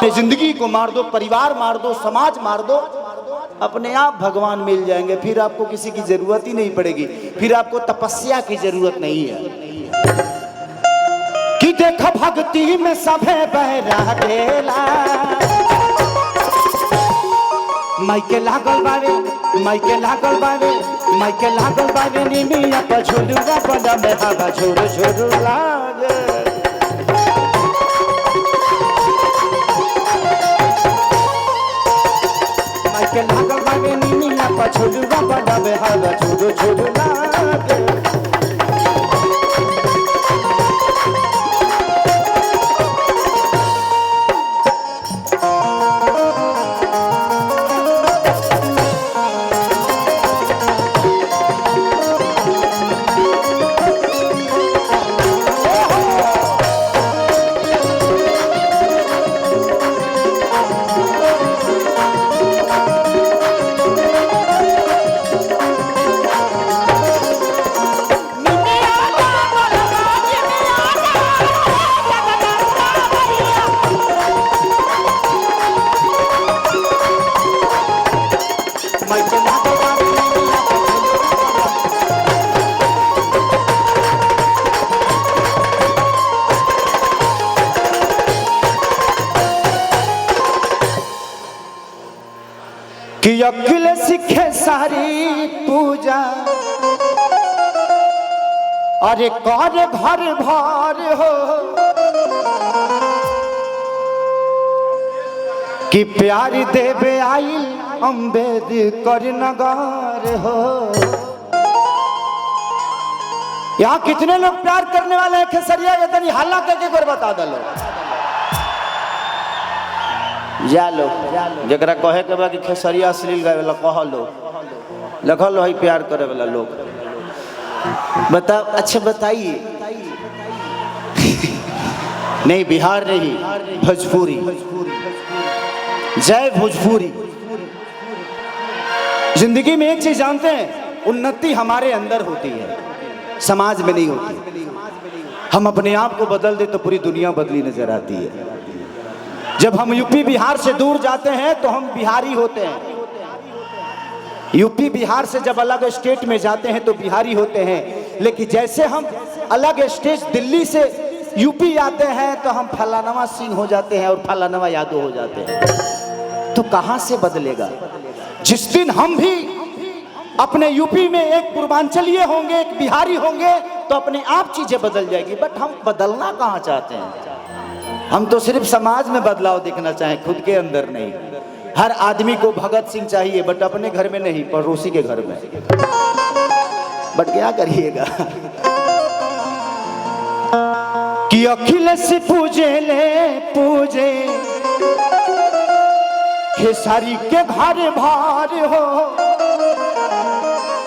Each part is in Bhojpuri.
जिंदगी को मार दो, परिवार मार दो, समाज मार दो, अपने आप भगवान मिल जाएंगे। फिर आपको किसी की जरूरत ही नहीं पड़ेगी, फिर आपको तपस्या की जरूरत नहीं है। कि देखो भक्ति में सभे बहरा गेला, माइके लागल बावे, माइके लागल बावे, माइके लागल बावे, निमिया पर झुलुआ बना में हवा झुरु झुरु लागे। माइके लागल बावे, निमिया पर झुलुआ बना में हवा झुरु झुरु लागे। कि अखिल सीखे सारी पूजा, अरे कर घर भर हो, कि प्यार देवे आई अम्बेडकर नगर हो। यहाँ कितने लोग प्यार करने वाले हैं खेसरिया के तनी हल्ला करके कर बता दो। जा लो जरा कहे के बा कि खेसरिया अश्लील गावे वाला कह लो, लखल लो है प्यार करे वाला लोग। बताओ, अच्छा बताइए। नहीं, बिहार नहीं, भोजपुरी। जय भोजपुरी। जिंदगी में एक चीज जानते हैं, उन्नति हमारे अंदर होती है, समाज में नहीं होती। हम अपने आप को बदल दे तो पूरी दुनिया बदली नजर आती है। जब हम यूपी बिहार से दूर जाते हैं तो हम बिहारी होते हैं। यूपी बिहार से जब अलग स्टेट में जाते हैं तो बिहारी होते हैं। लेकिन जैसे हम अलग स्टेट दिल्ली से यूपी आते हैं तो हम फलानवा सिंह हो जाते हैं और फलानवा यादव हो जाते हैं। तो कहां से बदलेगा? जिस दिन हम भी अपने यूपी में एक पूर्वांचलीय होंगे, एक बिहारी होंगे, तो अपने आप चीजें बदल जाएगी। बट हम बदलना कहां चाहते हैं? हम तो सिर्फ समाज में बदलाव देखना चाहें, खुद के अंदर नहीं। हर आदमी को भगत सिंह चाहिए, बट अपने घर में नहीं, पड़ोसी के घर में। बट क्या करिएगा कि अखिलेश पूजे ले पूजे खेसारी के घर भार हो,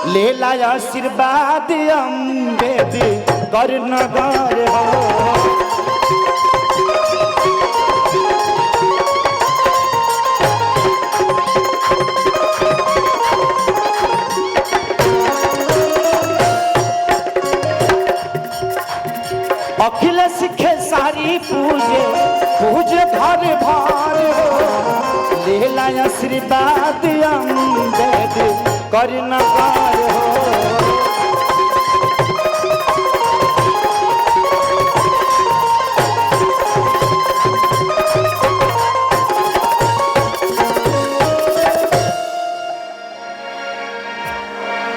ले लाया आशीर्वाद अम्बेडकर नगर हो। अखिलेश खेसारी पूजे पूजे घर भार हो, ले लाया आशीर्वाद अम्बेडकर नगर हो।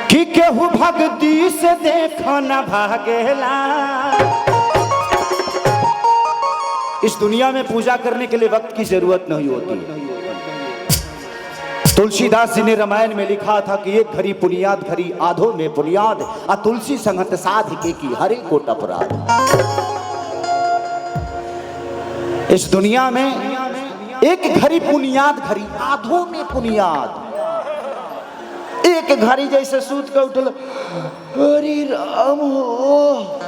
कि केहू भक्ति से देखो न भागेला। इस दुनिया में पूजा करने के लिए वक्त की जरूरत नहीं होती। तुलसीदास जी ने रामायण में लिखा था कि एक घड़ी पुनियाद घड़ी आधो में पुनियाद, आ तुलसी संगत साध के की हरे कोट अपराध। इस दुनिया में एक घड़ी पुनियाद घड़ी आधो में पुनियाद। एक घड़ी जैसे सूत के उठल, हरि राम हो,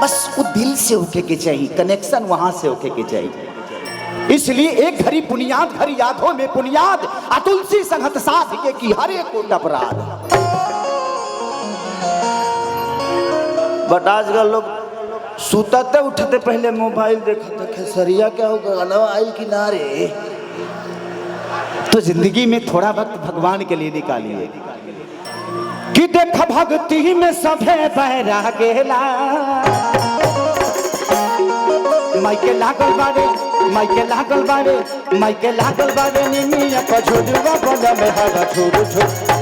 बस वो दिल से होके के चाहिए, कनेक्शन वहां से होके के चाहिए। इसलिए एक घड़ी पुनियाद घड़ी यादों में पुनियाद, अतुलसी संगत साथ के की हर एक कोट अपराध। बट आजकल लोग सुतते उठते पहले मोबाइल देखा था खेसरिया क्या होगा गाना आई किनारे। तो जिंदगी में थोड़ा वक्त भगवान के लिए निकालिए कि देखा भक्ति में सभे बहरा गेला। माइके लागल बारे माइके लागल बारे माइके लागल बारे निमिया का झोड़वा बंदा में हवा छोड़ छोड़।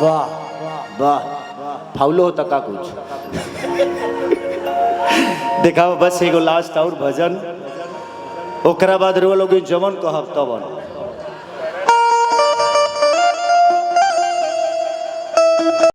वाह वाह फाउलो होता का कुछ देखा बस एगो लास्ट और भजन ओकरा बाद रो लोग जमन कहब तबन।